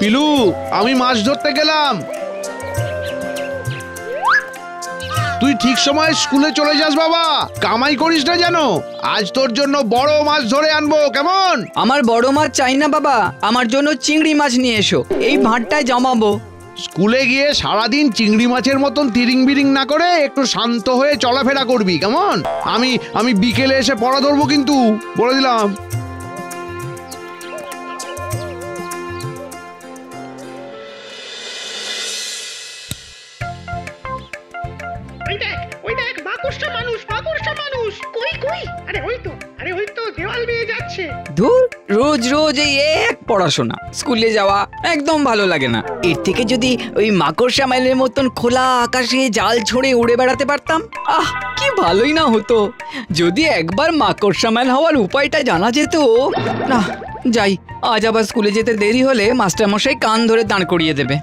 পিলু, আমি মাছ ধরতে গেলাম। তুই ঠিক সময় স্কুলে চলে যাস বাবা, কামাই করিস না যেন। আজ তোর জন্য বড় মাছ ধরে আনবো, কেমন? আমার বড় মাছ চাই না বাবা, আমার জন্য চিংড়ি মাছ নিয়ে এসো, এই ভাঁড়টায় জমাবো। স্কুলে গিয়ে সারাদিন চিংড়ি মাছের মতন তিরিং বিরিং না করে একটু শান্ত হয়ে চলাফেরা করবি, কেমন? আমি বিকেলে এসে পড়া ধরবো কিন্তু, বলে দিলাম। ধুর, রোজ রোজ এই এক পড়াশোনা, স্কুলে যাওয়া একদম ভালো লাগে না। এর থেকে যদি ওই মাকড়সা মাইলের মতন খোলা আকাশে জাল ছড়ে উড়ে বেড়াতে পারতাম, আহ কি ভালোই না হতো। যদি একবার মাকড়সা মাইল হওয়ার উপায়টা জানা যেত। না যাই, আজ আবার স্কুলে যেতে দেরি হলে মাস্টার মশাই কান ধরে দাঁড় করিয়ে দেবে।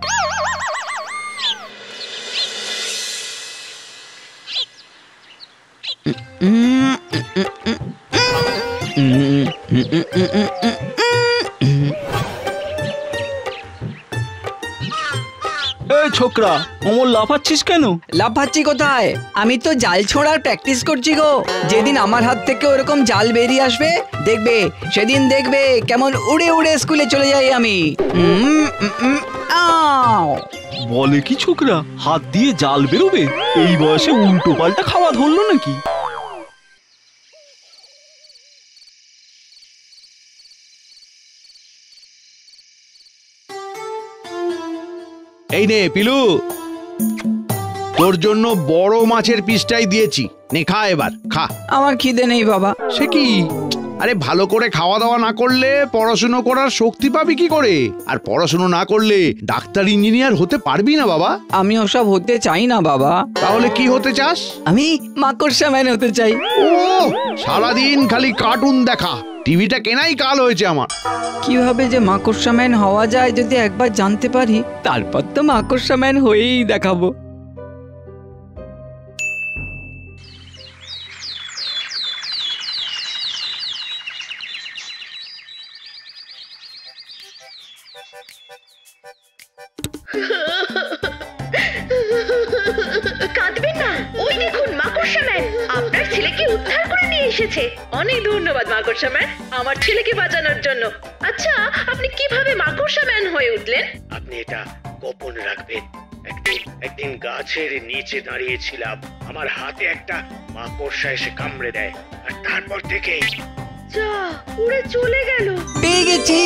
ছোকরা, অমর লাফাচ্ছিস কেন? লাফাচ্ছি কোথায়, আমি তো জাল ছোড়ার প্র্যাকটিস করছি গো। যেদিন আমার হাত থেকে ওরকম জাল বেরিয়ে আসবে দেখবে, সেদিন দেখবে কেমন উড়ে উড়ে স্কুলে চলে যাই আমি। বলে কি ছোকরা, হাত দিয়ে জাল বেরোবে? এই বয়সে উল্টো পাল্টা খাওয়া ধরলো নাকি? এই নে পিলু, তোর জন্য বড় মাছের পিসটাই দিয়েছি, নে খা, এবার খা। আমার খিদে নেই বাবা। সে কি? আরে ভালো করে খাওয়া দাওয়া না করলে পড়াশুনো করার শক্তি পাবি কি করে? আর পড়াশুনো না করলে ডাক্তার ইঞ্জিনিয়ার হতে পারবি না বাবা। আমি ওসব হতে চাই না বাবা। তাহলে কি হতে চাস? আমি মাকড়সা ম্যান হতে চাই। ও, সারাদিন খালি কার্টুন দেখা, টিভিটা কেনাই কাল হয়েছে আমার। কিভাবে যে মাকড়সা ম্যান হওয়া যায় যদি একবার জানতে পারি, তারপর তো মাকড়সা ম্যান হয়েই দেখাবো। কাঁদবেন না, ওই দেখুন মাকড়সা ম্যান আপনার ছেলেকে উদ্ধার করে নিয়ে এসেছে। অনেক ধন্যবাদ মাকড়সা ম্যান, আমার ছেলেকে বাঁচানোর জন্য। আচ্ছা, আপনি কিভাবে মাকড়সা ম্যান হয়ে উঠলেন? আপনি এটা গোপন রাখবেন। একদিন গাছের নিচে দাঁড়িয়েছিলাম, আমার হাতে একটা মাকড়সা এসে কামড়ে দেয়, আর তারপর থেকেই যা উড়ে চলে গেল। পেয়ে গেছি,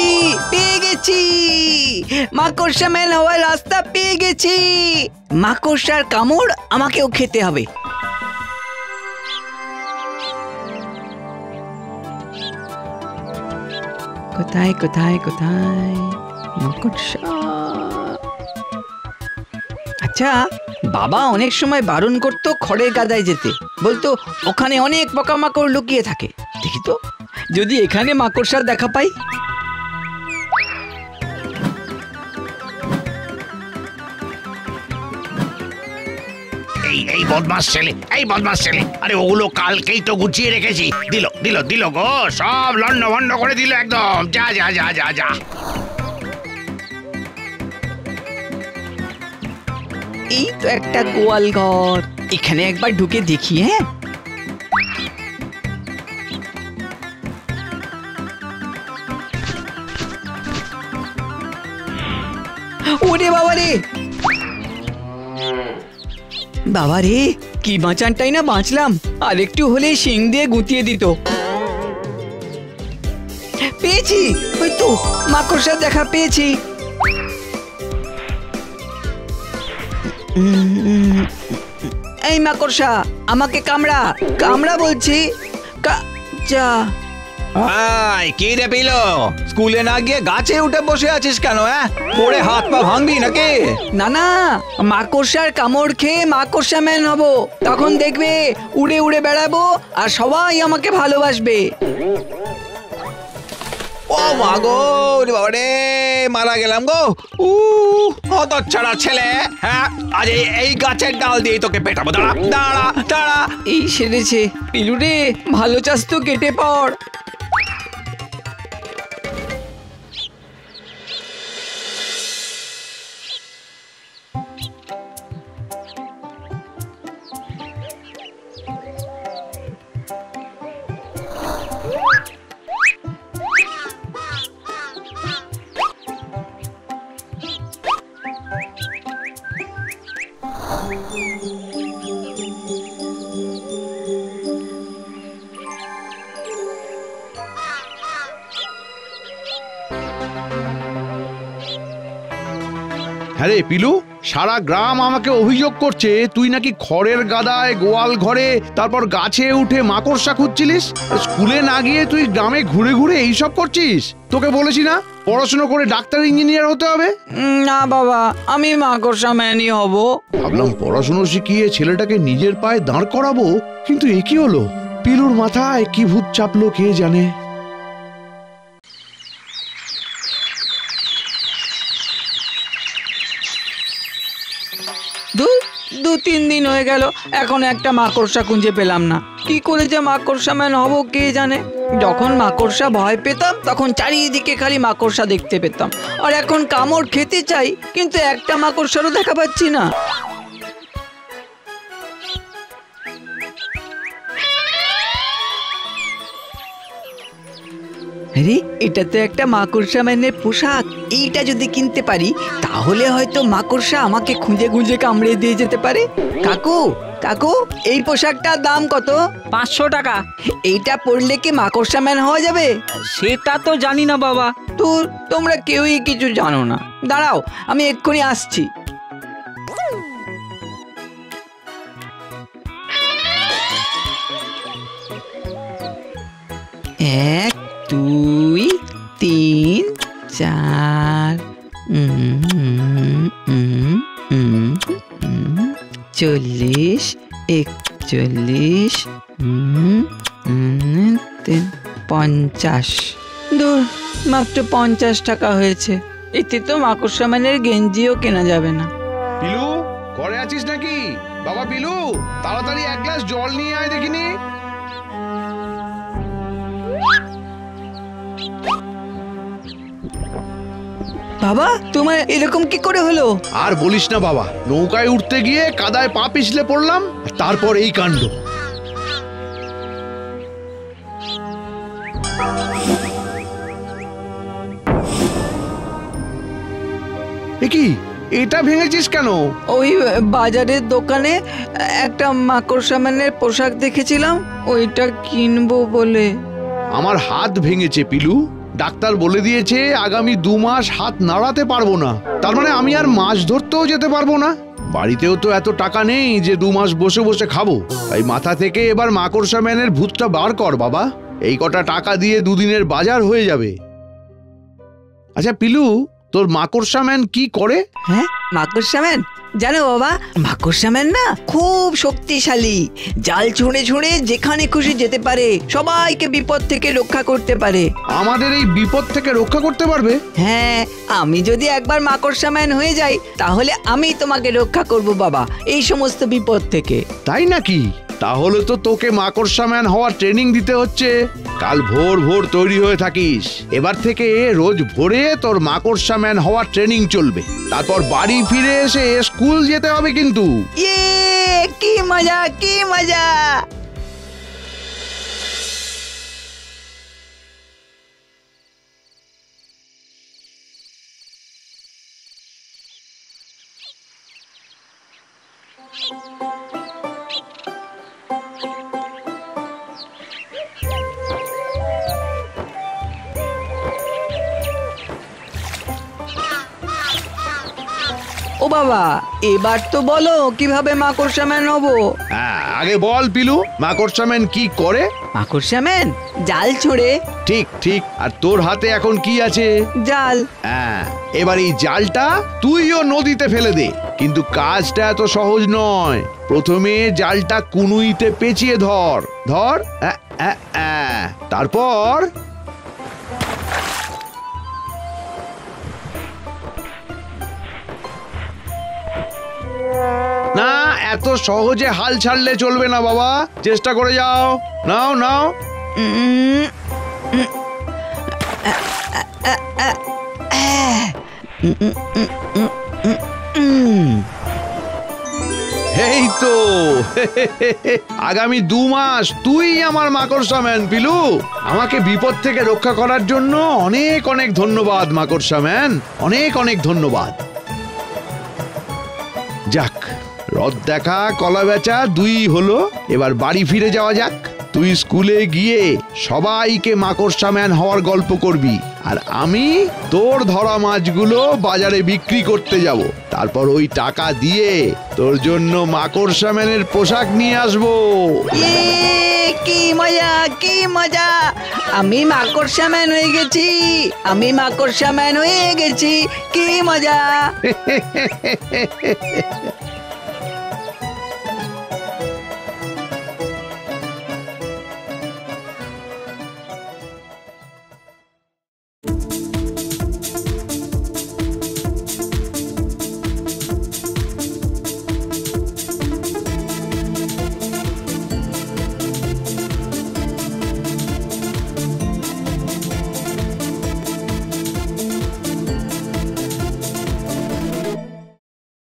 পেয়ে গেছি, মাকড়সা ম্যান হওয়ার রাস্তা পেয়ে গেছি। মাকড়সার কামড় আমাকেও খেতে হবে। কোথায় কোথায় কোথায় মাকড়সা? আচ্ছা, বাবা অনেক সময় বারণ করতো খড়ের গাদায় যেতে, বলতো ওখানে অনেক পোকামাকড় লুকিয়ে থাকে। দেখি তো, যদি এখানে মাকড়সার দেখা পাই। এই বদমাস ছেলে, এই বদমাস ছেলে, আরে ওগুলো কালকেই তো গুছিয়ে রেখেছি। দিল গো, সব লন্ড ভন্ড করে দিল একদম। যা যা যা যা যা। এই তো একটা গোয়াল ঘর, এখানে একবার ঢুকে দেখি। হ্যাঁ, ওরে বাবারে, বাবারে কি বাঁচানটাই না বাঁচলাম, আর একটু হলে শিং দিয়ে গুঁতিয়ে দিত। পেয়েছি, ওই তো মাকড়সা দেখা পেয়েছি। এই মাকড়সা, আমাকে কামড়া, কামড়া বলছি। যা। কি রে পিলো, স্কুলে না গিয়ে গাছে উঠে বসে আছিস কেন? পড়ে হাত পা ভাঙবি নাকি? না না, মাকড়সার কামড় খেয়ে মাকড়সা ম্যান হব, তখন দেখবে উড়ে উড়ে বেড়াবো আর সবাই আমাকে ভালোবাসবে। ও মা গো, বাবারে, মারা গেলাম গো। হতচ্ছাড়া ছেলে, হ্যাঁ, আজ এই গাছের ডাল দিয়ে তোকে পেটাবো। দাঁড়া দাঁড়া দাঁড়া। এই সেরেছে, পিলুরে ভালো চাস তো কেটে পড়। হ্যাঁ রে পিলু, সারা গ্রাম আমাকে অভিযোগ করছে তুই নাকি খড়ের গাদায় গোয়াল ঘরে তারপর গাছে উঠে মাকড়সা খুঁজছিলিস। স্কুলে না গিয়ে তুই গ্রামে ঘুরে ঘুরে এইসব করছিস। তোকে বলেছি না পড়াশোনা করে ডাক্তার ইঞ্জিনিয়ার হতে হবে? না বাবা, আমি মাকড়সা ম্যানই হব। ভাবলাম পড়াশোনা শিখিয়ে ছেলেটাকে নিজের পায়ে দাঁড় করাবো, কিন্তু এ কি হলো? পিলুর মাথায় কি ভূত চাপলো কে জানে। দু তিন দিন হয়ে গেল, এখন একটা মাকড়সা খুঁজে পেলাম না। কি করে যে মাকড়সা ম্যান হব কে জানে। যখন মাকড়সা ভয় পেতাম তখন চারিদিকে খালি মাকড়সা দেখতে পেতাম, আর এখন কামড় খেতে চাই কিন্তু একটা মাকড়সারও দেখা পাচ্ছি না। আরে এটা তো একটা মাকড়সা ম্যানের পোশাক। এইটা যদি কিনতে পারি তাহলে হয়তো মাকড়সা আমাকে খুঁজে খুঁজে কামড়ে দিয়ে যেতে পারে। কাকু কাকু, এই পোশাকটার দাম কত? 500 টাকা। এইটা পরলে কি মাকড়সা ম্যান হওয়া যাবে? সেটা তো জানি না বাবা। তোমরা কেউই কিছু জানো না। দাঁড়াও, আমি এক্ষুনি আসছি। এক, দুই, তিন, চার, 40, 41, 50। দূর, মাত্র 50 টাকা হয়েছে। এতে তো মাকড়সা ম্যানের গেঞ্জিও কেনা যাবে না। পিলু, ঘরে আছিস নাকি? বাবা পিলু, তাড়াতাড়ি এক গ্লাস জল নিয়ে আয় দেখিনি। বাবা, তোমার এরকম কি করে হলো? আর বলিস না বাবা, নৌকায় উঠতে গিয়ে কাদায় পা পিছলে পড়লাম, তারপর এই কাণ্ড। এ কি, এটা ভেঙেছিস কেন? ওই বাজারের দোকানে একটা মাকড়সা ম্যানের পোশাক দেখেছিলাম, ওইটা কিনবো বলে। আমার হাত ভেঙেছে পিলু। ডাক্তার বলে দিয়েছে আগামী 2 মাস হাত নাড়াতে পারবো না। তার মানে আমি আর মাছ ধরতেও যেতে পারবো না। বাড়িতেও তো এত টাকা নেই যে 2 মাস বসে বসে খাবো। তাই মাথা থেকে এবার মাকড়সা ম্যানের ভূতটা বার কর বাবা। এই কটা টাকা দিয়ে 2 দিনের বাজার হয়ে যাবে। আচ্ছা পিলু, তোর মাকড়সা ম্যান কি করে? হ্যাঁ, মাকড়সা ম্যান জানো বাবা, মাকড়সা ম্যান না খুব শক্তিশালী। জাল ছুঁড়ে ছুঁড়ে যেখানে খুশি যেতে পারে, সবাইকে বিপদ থেকে রক্ষা করতে পারে। আমাদের এই বিপদ থেকে রক্ষা করতে পারবে? হ্যাঁ, আমি যদি একবার মাকড়সা ম্যান হয়ে যাই তাহলে আমি তোমাকে রক্ষা করব বাবা, এই সমস্ত বিপদ থেকে। তাই নাকি? তাহলে তো তোকে মাকড়সা ম্যান হওয়ার ট্রেনিং দিতে হচ্ছে। কাল ভোর ভোর তৈরি হয়ে থাকিস। এবার থেকে রোজ ভোরে তোর মাকড়সা ম্যান হওয়ার ট্রেনিং চলবে। তারপর বাড়ি ফিরে এসে স্কুল যেতে হবে কিন্তু। ইয়ে, কি মজা, কি মজা! ও বাবা, এবার তো বলো কিভাবে মাকড়সা ম্যান হবো? হ্যাঁ, আগে বল পিলু, মাকড়সা ম্যান কি করে? মাকড়সা ম্যান জাল ছোড়ে। ঠিক ঠিক। আর তোর হাতে এখন কি আছে? জাল। হ্যাঁ, এবার এই জালটা তুইও নদীতে ফেলে দে। কিন্তু কাজটা এত সহজ নয়। প্রথমে জালটা কুনুইতে পেঁচিয়ে ধর। ধর, তারপর না, এত সহজে হাল ছাড়লে চলবে না বাবা, চেষ্টা করে যাও। নাও নাও। এই তো আগামী 2 মাস তুই আমার মাকড়সা ম্যান পিলু। আমাকে বিপদ থেকে রক্ষা করার জন্য অনেক অনেক ধন্যবাদ মাকড়সা ম্যান, অনেক অনেক ধন্যবাদ। যাক, রথ দেখা কলা বেচা 2 হলো। এবার বাড়ি ফিরে যাওয়া যাক। তুই স্কুলে গিয়ে সবাইকে মাকড়সা ম্যান হওয়ার গল্প করবি, আর আমি তোর ধরা মাছগুলো বাজারে বিক্রি করতে যাব। তারপর ওই টাকা দিয়ে তোর জন্য মাকড়সা ম্যানের পোশাক নিয়ে আসবো। কি মজা, কি মজা! আমি মাকড়সা ম্যান হয়ে গেছি, আমি মাকড়সা ম্যান হয়ে গেছি, কি মজা!